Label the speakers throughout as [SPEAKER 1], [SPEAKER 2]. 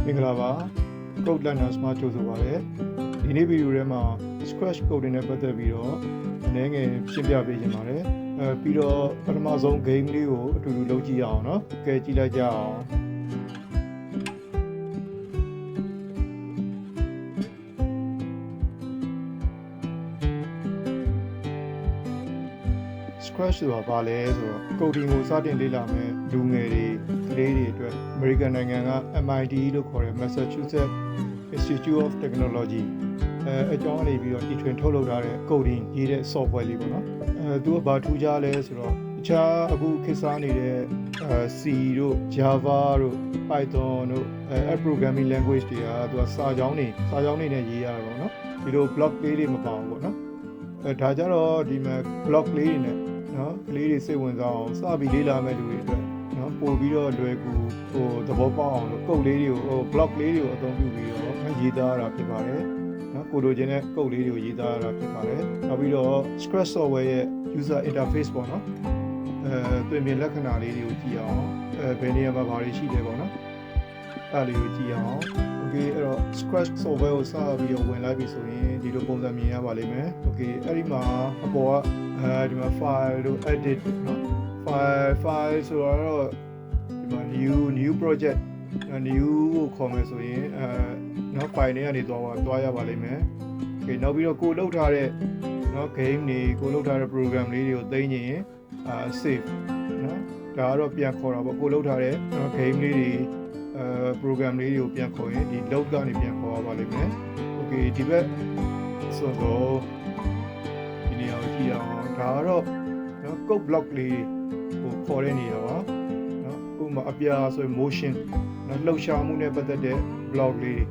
[SPEAKER 1] မင်္ဂလာပါ code learners မှာကြိုဆိုပါရစေဒီနေ့ဗီဒီယိုထဲမှာ scratch code တွေနဲ့ပတ်သက်ပြီးတော့အနေငယ်ရှင်းပြပေးချင်ပါတယ်ပြီးတော့ပထမဆုံး game လေးကိုအတူတူလုပ်ကြည့်ရအောင်เนาะကဲကြည့်လိုက်ကြအောင် Scratch ဆိုတာဘာလဲဆိုတော့ coding ကိုစတင်လေ့လာမယ်လူငယ်တွေကလေးတွေအတွက် American နိုင်ငံက MIT လို့ခေါ်တဲ့ Massachusetts Institute of Technology အကြောင်းအနေပြီးတော့တီထွင်ထုတ်လုပ်ထားတဲ့ coding ရေးတဲ့ software လေးပေါ့နော်သူကဘာထူးခြားလဲဆိုတော့တခြားအခုခေတ်စားနေတဲ့ C တို့ Java တို့ Python တို့programming language တွေကသူကစာကြောင်းတွေနဲ့ရေးရတာပေါ့နော်ဒီလို block လေးတွေမပါဘူးပေါ့နော်ဒါကြတော့ဒီမှာ block လေးတွေနဲ့နော်ကလေးတွေစိတ်ဝင်စားအောင်စပြီးလေ့လာမဲ့လူတွေအတွက်နော်ပို့ပြီးတော့လွယ်ကူသဘောပေါက်အောင်လို့ code လေးတွေကိုblock လေးတွေကိုအသုံးပြုပြီးတော့ရေးသားရတာဖြစ်ပါတယ်နော်ကိုလိုချင်တဲ့ code လေးတွေကိုရေးသားရတာဖြစ်ပါတယ်နောက်ပြီးတော့ Scratch software ရဲ့ user interface ပေါ့နော်တွင်ပြင်လက္ခဏာလေးတွေကိုကြည့်အောင်ဘယ်နေရာမှာဘာတွေရှိလဲပေါ့နော်အဲ့လေးကိုကြည့်အောင် Okay အဲ့တော့ Scratch software ကိုစပြီးတော့ဝင်လိုက်ပြီဆိုရင်ဒီလိုပုံစံမြင်ရပါလိမ့်မယ် Okay အဲ့ဒီမှာအပေါ်ကဒီမှာ file တို့ edit เนาะ file ဆိုတော့ဒီမှာ new project new ကိုခေါ်မယ်ဆိုရင်เนาะ file တွေကနေသွားရပါလိမ့်မယ် Okay နောက်ပြီးတော့ကိုလုပ်ထားတဲ့เนาะ game တွေကိုလုပ်ထားတဲ့ program လေးတွေကိုသိမ်းရင်save เนาะဒါကတော့ပြန်ခေါ်တာပေါ့ကိုလုပ်ထားတဲ့ game လေးတွေprogram လေးတွေကိုပြန်ခေါ်ရင်ဒီ load ကနေပြန်ခေါ်ရပါလိမ့်မယ် Okay ဒီဘက်ဆိုတော့ဒီနေရာကိုကြည့်အောင်ဒါကတော့နော် code block လေးကိုခေါ်တဲ့နေရာပါနော်ဥပမာအပြာဆိုရင် motion နော်လှုပ်ရှားမှုနဲ့ပတ်သက်တဲ့ block လေး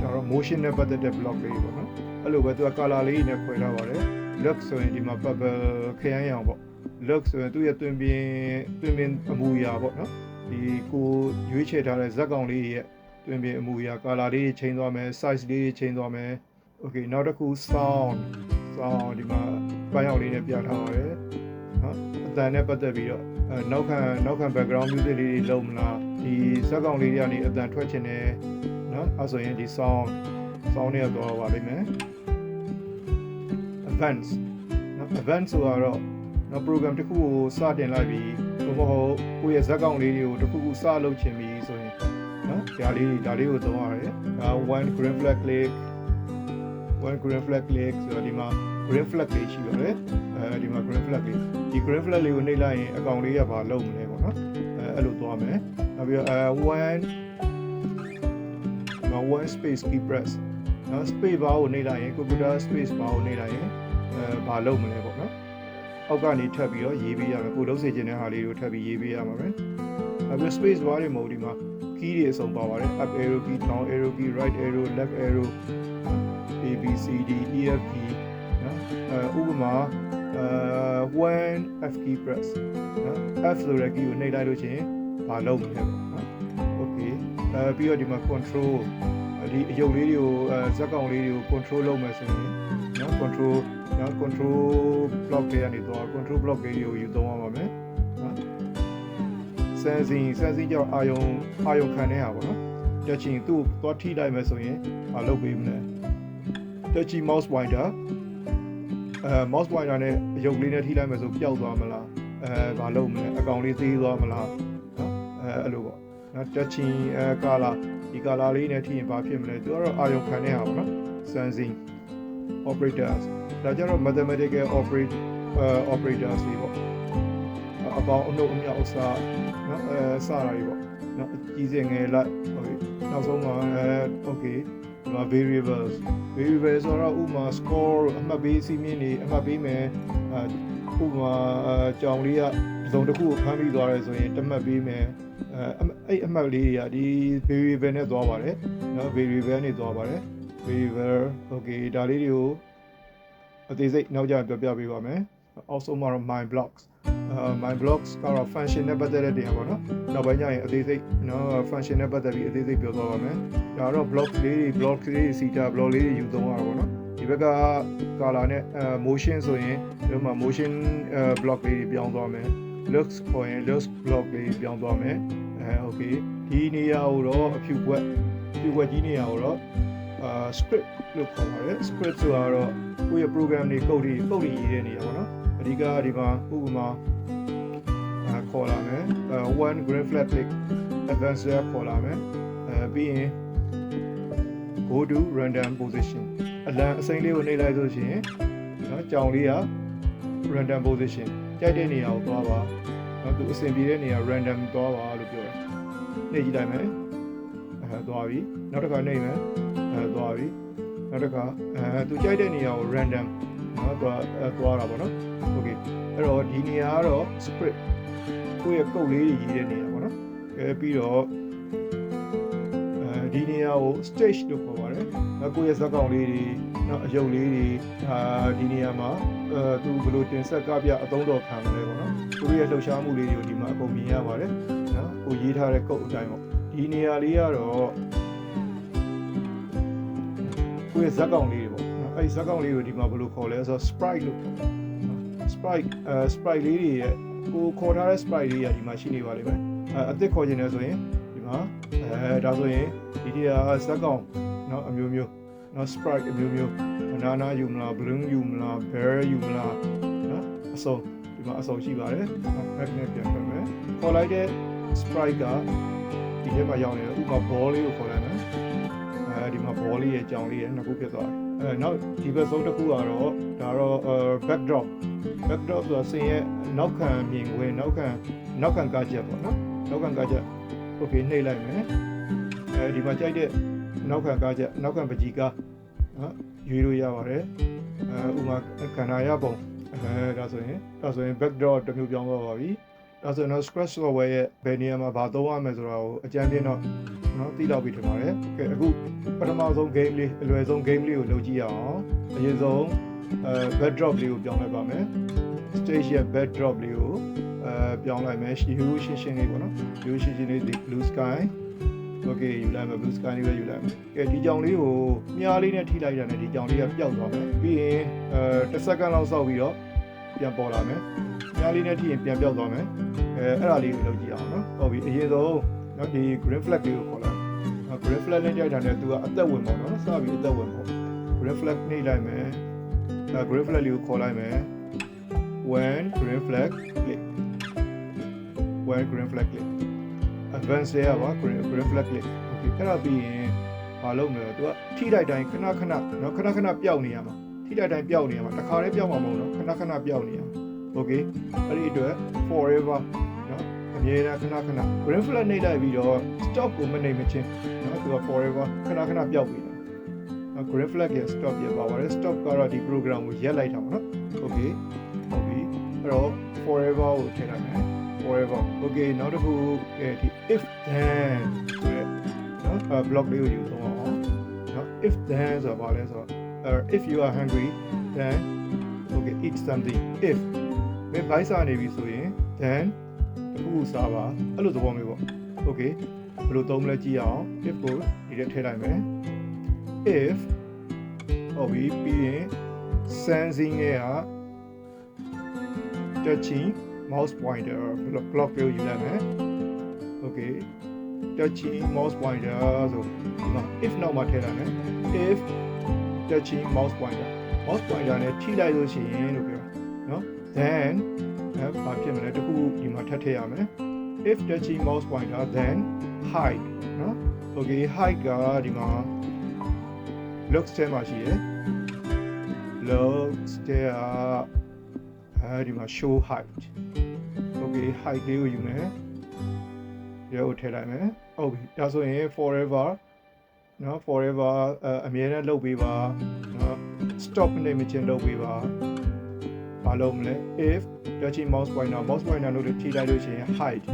[SPEAKER 1] ဒါတော့ motion နဲ့ပတ်သက်တဲ့ block လေးပေါ့နော်အဲ့လိုပဲသူက color လေးနဲ့ခွဲထားပါတယ် look ဆိုရင်ဒီမှာ purple ခရမ်းရောင်ပေါ့ look ဆိုရင်သူ့ရဲ့တွင်ပြင်အမူအရာပေါ့နော်ဒီကိုရွေးချယ်ထားတဲ့ဇက်ကောင်လေးရဲ့တွင်ပြင်အမူအရာ color လေးချိန်သွားမယ် size လေးချိန်သွားမယ် okay နောက်တစ်ခု sound ဒီမှာပိုင်းအောင်လေးနဲ့ပြထားပါတယ်နော်အတန်နဲ့ပတ်သက်ပြီးတော့နောက်ခံ background music လေးတွေလုံးမလားဒီဇက်ကောင်လေးတွေကနေအတန်ထွက်ချင်တယ်နော်အဲဆိုရင်ဒီ sound နဲ့တော့ပါလိမ့်မယ် advance နော် advance ဆိုတော့နော် program တစ်ခုကိုစတင်လိုက်ပြီးဘယ်မဟုတ်ကိုယ့်ရဲ့ဇက်ကောင်လေးတွေကိုတစ်ခုခုစလုပ်ချင်ပြီဆိုရင်နော်ဒါလေးကိုသုံးရတယ်one green flag click ဆိုတော့ဒီမှာ green flag လေးရှိပါတယ်ဒီမှာ green flag လေးဒီ green flag လေးကိုနှိပ်လိုက်ရင်အကောင်လေးကဘာလုပ်မလဲပေါ့နော်အဲ့လိုသွားမယ်နောက်ပြီးတော့one space key press နော် space bar ကိုနှိပ်လိုက်ရင် computer space bar ကိုနှိပ်လိုက်ရင်ဘာလုပ်မလဲပေါ့နော်အောက်ကနေထပ်ပြီးတော့ရေးပေးရမယ်ကိုလုံးစေချင်တဲ့ဟာလေးကိုထပ်ပြီးရေးပေးရမှာပဲနောက်ပြီး space bar တွေမဟုတ်ဒီမှာ key တွေအစုံပါပါတယ် up arrow key down arrow key right arrow left arrow A B C D E F G နော်ဥပမာwhen F key press နော် F ဆိုတဲ့ key ကိုနှိပ်လိုက်လို့ချင်းဘာလုပ်မလဲပေါ့နော် Okay ပြီးတော့ဒီမှာ control ဒီအယုတ်လေးတွေကိုဇက်ကောင်လေးတွေကို control လုပ်မယ်ဆိုရင်နော် control block တွေကနေတော့ control block တွေကိုယူသုံးရပါမယ်နော် sensing ကြောင့်အာယုံခံနေတာပေါ့နော်တက်ချင်သူ့သွားထိလိုက်မယ်ဆိုရင်ဘာလုပ်ပေးမလဲtouchy mouse pointer mouse pointer နဲ့အယုတ်လေးနဲ့ထိလိုက်မယ်ဆိုပျောက်သွားမလားဘာလုပ်မလဲအကောင်လေးသေးသွားမလားနော်အဲ့လိုပေါ့နော် touchy color ဒီ color လေးနဲ့ထိရင်ဘာဖြစ်မလဲသူကတော့အာရုံခံနေတာပေါ့နော် sensing operators ဒါကြတော့ mathematical operators တွေပေါ့အပေါင်းအနှုတ်အမြောက်အစားနော်စတာတွေပေါ့နော်အကြီးစင်ငယ်လိုက် okay နောက်ဆုံးမှာokay variables ဆိုတော့ဥပမာ score အမှတ်ပေးစီးမြင့်နေအမှတ်ပေးမယ်ဥပမာကြောင်လေးကစုံတစ်ခုကိုဖမ်းပြီးသွားတယ်ဆိုရင်တမှတ်ပေးမယ်အဲ့အမှတ်လေးတွေကဒီ variable နဲ့သွားပါတယ်နော် variable နဲ့သွားပါတယ် variable okay ဒါလေးတွေကိုအသေးစိတ်နောက်ကြပြောပြပေးပါမယ်အောက်ဆုံးမှာတော့ my blocksကတော့ function နဲ့ပတ်သက်တဲ့နေရာပေါ့နော်နောက်ပိုင်းကျရင်အသေးစိတ်နော် function နဲ့ပတ်သက်ပြီးအသေးစိတ်ပြောသွားပါမယ်ဒါတော့ block လေးစီတာ block လေးယူသုံးရတာပေါ့နော်ဒီဘက်က color နဲ့motion ဆိုရင်ဒီမှာ motion block လေးပြောင်းသွားမယ် looks ခေါ်ရင် looks block လေးပြောင်းသွားမယ်okay ဒီနေရာကိုတော့အဖြူဘက် ဒီဝက်ကြီးနေရတော့script လို့ခေါ်ပါတယ် script ဆိုတာတော့ကိုယ့်ရဲ့ program တွေ code တွေရေးတဲ့နေရာပေါ့နော်အဓိကဒီမှာဥပမာခေါ်လာမယ်one green flag click advanced ခေါ်လာမယ်ပြီးရင် go to random position အလံအစိမ်းလေးကိုနှိပ်လိုက်ဆိုရှင်နော်ကြောင်လေးက random position ကြိုက်တဲ့နေရာကိုသွားပါနော်သူအဆင်ပြေတဲ့နေရာ random သွားပါလို့ပြောတယ်နှိပ်ကြည့်လိုက်မယ်သွားပြီနောက်တစ်ခါနှိပ်မယ်သွားပြီနောက်တစ်ခါသူကြိုက်တဲ့နေရာကို random နော်သွားတာပေါ့နော် okay အဲ့တော့ဒီနေရာကတော့ script ကိုယ့်ရဲ့ code လေးရေးတဲ့နေရာပေါ့နော်ပြီးတော့ဒီနေရာကို stage လို့ခေါ်ပါတယ်ကိုယ့်ရဲ့ဇာတ်ကောင်လေးတွေနော်အယုတ်လေးတွေဒီနေရာမှာသူဘယ်လိုတင်ဆက်ကပြအသုံးတော်ခံလဲပေါ့နော်သူရဲ့လှုပ်ရှားမှုလေးတွေကိုဒီမှာအကုန်မြင်ရပါတယ်နော်ကိုရေးထားတဲ့ code အတိုင်းပေါ့ဒီနေရာလေးကတော့ကိုယ့်ရဲ့ဇာတ်ကောင်လေးတွေပေါ့နော်အဲ့ဒီဇာတ်ကောင်လေးကိုဒီမှာဘယ်လိုခေါ်လဲဆိုတော့ sprite လို့ခေါ်တယ်sprite လေးတွေရဲ့ကိုခေါ်ထားတဲ့ sprite လေးကဒီမှာရှိနေပါလိမ့်မယ်အသစ်ခေါ်ခြင်းလဲဆိုရင်ဒီမှာဒါဆိုရင်ဒီတည်းကဇက်ကောင်เนาะအမျိုးမျိုးเนาะ sprite အမျိုးမျိုး banana ယူမလား balloon ယူမလား bear ယူမလားเนาะအစုံဒီမှာအစုံရှိပါတယ်เนาะ back နဲ့ပြန်ပြန်မယ်ခေါ်လိုက်တဲ့ sprite ကဒီထဲမှာရောက်နေတယ်ဥပမာ ball လေးကိုခေါ်လိုက်မယ်ဒီမှာ ball လေးရဲ့ကြောင်လေးရဲ့နှစ်ခုဖြစ်သွားတယ်နောက်ဒီဘက်ဆုံးတစ်ခုကတော့ဒါတော့ backdrop ဆိုတာဆင်ရဲ့နောက်ခံမြင်ဝင်နောက်ခံကားချက်ပေါ့နော်နောက်ခံကားချက် okay နှိပ်လိုက်မယ်ဒီမှာကြိုက်တဲ့နောက်ခံကားချက်နောက်ခံပကြီးကားနော်ရွေးလို့ရပါတယ်ဥမာခန္ဓာရပုံဒါဆိုရင် backdrop တစ်မျိုးပြောင်းသွားပါပြီဒါဆိုရင်တော့ scratch software ရဲ့ဘယ်နေရာမှာဘာသုံးရမလဲဆိုတာကိုအကြမ်းဖျင်းတော့နော်သိတော့ပြီထင်ပါတယ်ကဲအခုပထမဆုံး game လေးအလွယ်ဆုံး game လေးကိုလုပ်ကြည့်ရအောင်အရင်ဆုံးbackdrop လေးကိုပြောင်းလိုက်ပါမယ် stage ရဲ့ backdrop လေးကိုပြောင်းလိုက်မယ်ရှင်းလေးပေါ့နော်ရှင်းလေး blue sky okay ယူလိုက်မယ် blue sky လေးပဲယူလိုက်မယ်ကဲဒီကြောင်လေးကိုမြားလေးနဲ့ထိလိုက်တာနဲ့ဒီကြောင်လေးကပျောက်သွားမယ်ပြီးရင်10စက္ကန့်လောက်စောက်ပြီးတော့ပြန်ပေါ်လာမယ်မြားလေးနဲ့ထိရင်ပြန်ပျောက်သွားမယ်အဲ့ဒါလေးကိုလုပ်ကြည့်အောင်နော်ဟုတ်ပြီအရင်ဆုံးနော်ဒီ green flag လေးကိုခေါ်လိုက်green flag နဲ့ကြိုက်တာနဲ့သူကအသက်ဝင်ပေါ့နော်စပြီးအသက်ဝင်ပေါ့ green flag နှိပ်လိုက်မယ် green flag လေးကိုခေါ်လိုက်မယ် when green flag click advance ရပါ green flag click okay အဲ့ဒါပြီးရင်မလုပ်မယ်သူကထိလိုက်တိုင်းခဏနော်ခဏပျောက်နေရမှာထိလိုက်တိုင်းပျောက်နေရမှာတစ်ခါတည်းပျောက်မှာမဟုတ်တော့ခဏပျောက်နေရမှာ okay အဲ့ဒီအတွက် forever နော်အမြဲတမ်းခဏ green flag နှိပ်လိုက်ပြီးတော့ stop ကိုမနှိပ်မချင်းနော်သူက forever ခဏပျောက်ပြီနော် green flag ရဲ့ stop ရပါပါတယ် stop ကတော့ဒီ program ကိုရက်လိုက်တာပေါ့နော် okay ဟုတ်ပြီအဲ့တော့ forever ကိုထည့်လိုက်မယ် forever okay နောက်တစ်ခုဒီ if then ဆိုတဲ့နော် block လေးကိုယူသုံးအောင်နော် if then ဆိုတာဘာလဲဆိုတော့if you are hungry then okay eat something if မင်းဘိုက်စားနေပြီဆိုရင် then တခုစားပါအဲ့လိုသဘောမျိုးပေါ့ okay ဘယ်လိုသုံးမလဲကြည့်အောင် if ကိုဒီထဲထည့်လိုက်မယ် if ဟုတ်ပြီပြီးရင် sensing ရဲ့ touching mouse pointer block လေးကိုယူလိုက်မယ် okay touching mouse pointer ဆိုဒီမှာ if နောက်မှာထည့်လိုက်မယ် if touching mouse pointer နဲ့ထိလိုက်လို့ရှိရင်လို့ပြောနော် then ဘာဖြစ်မလဲတခုဒီမှာထပ်ထည့်ရမယ် if touching mouse pointer then hide နော် okay hide ကဒီမှာ looks ထဲမှာရှိရယ် looks ထဲကဒီမှာ show height okay height လေးကိုယူမယ်ဒီကိုထည့်လိုက်မယ်ဟုတ်ပြီဒါဆိုရင် forever နော် forever အမြဲတမ်းလုပ်ပေးပါနော် stop နေမချင်းလုပ်ပေးပါမလုပ်မလဲ if touching mouse pointer လို့ထိလိုက်လို့ရှိရင် height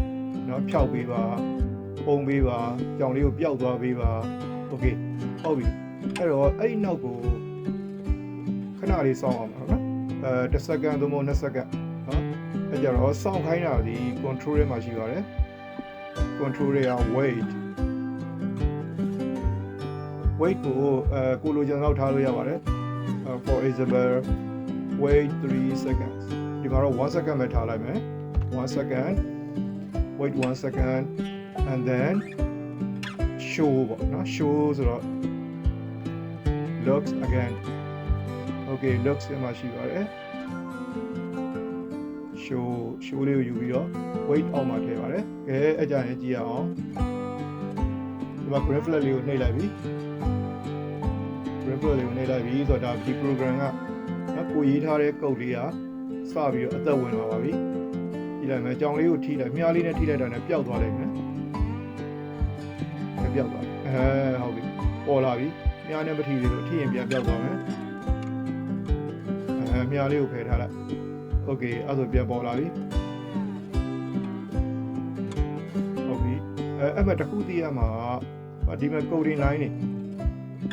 [SPEAKER 1] နော်ဖြောက်ပေးပါပုံပေးပါကြောင်လေးကိုပျောက်သွားပေးပါ okay ဟုတ်ပြီအဲ့တော့အဲ့ဒီနောက်ကိုခဏလေးစောင့်အောင်နော်10စက္ကန့်သို့မဟုတ်20စက္ကန့်နော်အဲ့ကြတော့စောင့်ခိုင်းတာဒီ control ထဲမှာရှိပါတယ် control တွေက wait ကိုလိုချင်တော့ထားလို့ရပါတယ် for example wait 3 seconds ဒီမှာတော့1 second ပဲထားလိုက်မယ်1 second wait 1 second and then show ပေါ့နော် show ဆိုတော့ looks again okay looks မှာရှိပါတယ် show လေးကိုယူပြီးတော့ weight အောက်မှာထည့်ပါတယ်ကဲအကြရင်ကြည့်ရအောင်ဒီမှာ graph လေးကိုနှိပ်လိုက်ပြီ graph လေးကိုနှိပ်လိုက်ပြီဆိုတော့ဒါဒီ program ကနော်ကိုရေးထားတဲ့ code လေးကစပြီးတော့အသက်ဝင်လာပါပြီကြည့်လိုက်မယ်အကြောင်းလေးကိုထိလိုက်မြားလေးနဲ့ထိလိုက်တာနဲ့ပျောက်သွားလိုက်မယ်ပျောက်သွားဟုတ်ပြီပေါ်လာပြီမြားနဲ့မထိသေးလို့ထိရင်ပြန်ပျောက်သွားမယ်မြားလေးကိုဖယ်ထားလိုက်โอเคအဲ့ဆိုပြန်ပေါ်လာပြီဟုတ်ပြီအဲ့မှာတစ်ခုသိရမှာဒီမှာ coding line နေ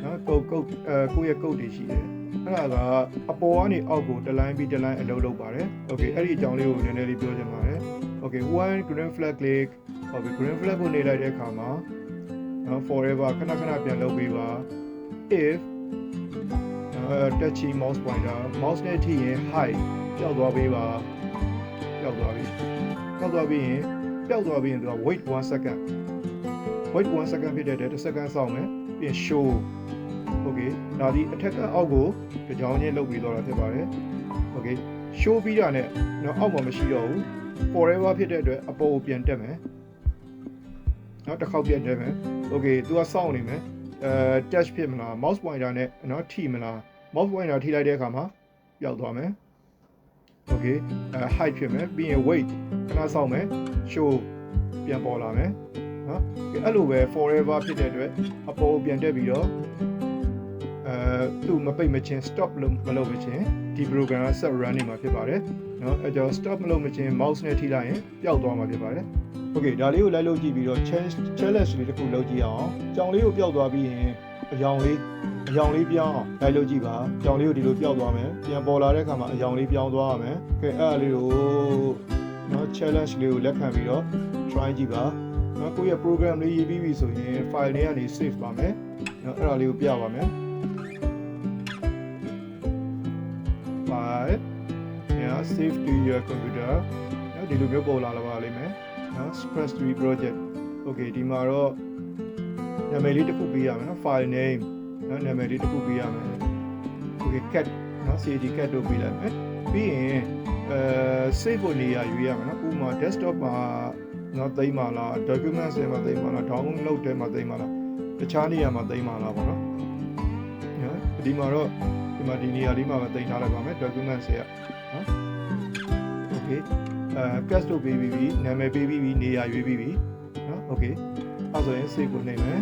[SPEAKER 1] နော်code ကိုယ့်ရဲ့ code တွေရှိတယ်အဲ့ဒါကအပေါ်ကနေအောက်ကိုတစ် line ပြီးတစ် line အလုပ်လုပ်ပါတယ်โอเคအဲ့ဒီအကြောင်းလေးကိုနည်းနည်းလေးပြောချင်ပါတယ်โอเค one green flag click ဟုတ်ပြီ green flag ကိုနေလိုက်တဲ့အခါမှာနော် forever ခဏခဏပြန်လုပ်ပေးပါ if touchy mouse pointer mouse နဲ့ထိရင် hide ပျောက်သွားပေးပါပျောက်သွားပြီပျောက်သွားပြီးရင်သူက wait 1 second wait 1 second ဖြစ်တဲ့1 second စောင့်မယ်ပြီးရင် show okay ဒါဒီအထက်ကအောက်ကိုကြောင်းချင်းလုပ်ပြီးတော့တာဖြစ်ပါတယ် okay show ပြီးတာနဲ့တော့အောက်မှာမရှိတော့ဘူး forever ဖြစ်တဲ့အတွက်အပေါ်ကိုပြန်တက်မယ်နောက်တစ်ခေါက်ပြန်တက်မယ် okay သူကစောင့်နေမယ်touch ဖြစ်မလား mouse pointer နဲ့နော်ထိမလား mouse pointer ထိလိုက်တဲ့အခါမှာပျောက်သွားမယ် okay height ဖြစ်မယ်ပြီးရင် weight ခဏစောင့်မယ် show ပြန်ပေါ်လာမယ်နော်အဲ့လိုပဲ forever ဖြစ်တဲ့အတွက်အပေါ်ကိုပြန်တက်ပြီးတော့သူ့မပိတ်မချင်း stop မလုပ်မချင်းဒီ program က set run နေမှာဖြစ်ပါတယ်เนาะအဲကြောင့် stop မလုပ်မချင်း mouse နဲ့ထိလိုက်ရင်ပျောက်သွားမှာဖြစ်ပါတယ် okay ဒါလေးကိုလိုက်လုပ်ကြည့်ပြီးတော့ challenge လေးတစ်ခုလုပ်ကြည့်အောင်ကြောင်လေးကိုပျောက်သွားပြီးရင်အယောင်လေးပြောင်းအောင်လိုက်လုပ်ကြည့်ပါကြောင်လေးကိုဒီလိုပျောက်သွားမယ်ပြန်ပေါ်လာတဲ့အခါမှာအယောင်လေးပြောင်းသွားရမယ်ကဲအဲ့ဒါလေးကိုเนาะ challenge လေးကိုလက်ခံပြီးတော့ try ကြည့်ပါเนาะကိုယ့်ရဲ့ program လေးရေးပြီးပြီဆိုရင် file လေးကနေ save ပါမယ်เนาะအဲ့ဒါလေးကိုပြပါမယ်Yeah, save to your computer. ဒီလိုမျိုးပေါ်လာပါလိမ့်မယ်နော် Spreadsheet 3 project. Okay ဒီမှာတော့နာမည်လေးတစ်ခုပေးရမယ်နော် file name နော်နာမည်လေးတစ်ခုပေးရမယ် Okay cat နော် cd cat တို့ပေးလိုက်မယ်ပြီးရင်save ဖို့နေရာရွေးရမယ်နော်ဥပမာ desktop မှာနော်သိမ်းပါလား documents ထဲမှာသိမ်းပါလား download ထဲမှာသိမ်းပါလားတခြားနေရာမှာသိမ်းပါလားပေါ့နော်ဒီမှာတော့ဒီနေရာလေးမှာပဲတင်ထားလိုက်ပါမယ် document တွေနော် okay cache တို့ပေးပြီးနာမည်ပေးပြီးနေရာရွေးပြီးနော် okay အဲ့ဆိုရင် save ကိုနှိပ်မယ်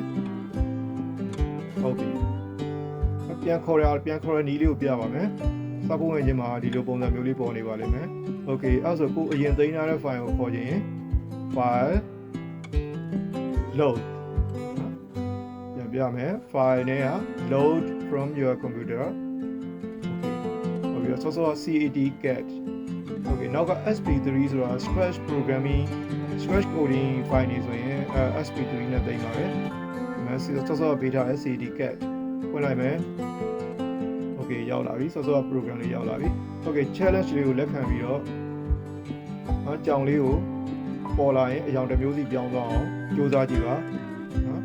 [SPEAKER 1] ဟုတ်ပြီပြန်ခေါ်ရနီးလေးကိုပြပါမယ်စပုံးဝင်ခြင်းမှာဒီလိုပုံစံမျိုးလေးပေါ်နေပါလိမ့်မယ် okay အဲ့ဆိုကိုအရင်သိမ်းထားတဲ့ file ကိုခေါ်ခြင်း file load ပြန်ပြမယ် file နဲ့က load from your computer so CAD CAD okay နောက်က SP3 ဆိုတာ scratch programming scratch coding file နေဆိုရင် SP3 နဲ့တင်ပါမယ်ဒီမှာစောပေးထားတဲ့ CAD CAD ဖွင့်လိုက်မယ် okay ရောက်လာပြီစော program လေးရောက်လာပြီ okay challenge လေးကိုလက်ခံပြီးတော့ကြောင်လေးကိုပေါ်လာရင်အရောင်တစ်မျိုးစီပြောင်းသွားအောင်ကြိုးစားကြည့်ပါနော်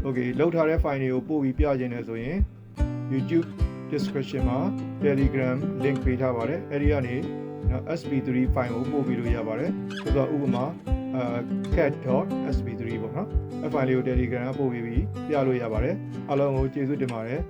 [SPEAKER 1] okay လောက်ထားတဲ့ file တွေကိုပို့ပြီးပြခြင်းနဲ့ဆိုရင် YouTube description မှာ Telegram link ပေးထားပါတယ်အဲ့ဒီကနေနော် sp3 file ကိုပို့ပြီးလို့ရပါတယ်ဆိုတော့ဥပမာcat.sp3 ပေါ့နော်အဲ့ file လေးကို Telegram ကပို့ပြီးပြလို့ရပါတယ်အားလုံးကိုကျေးဇူးတင်ပါတယ်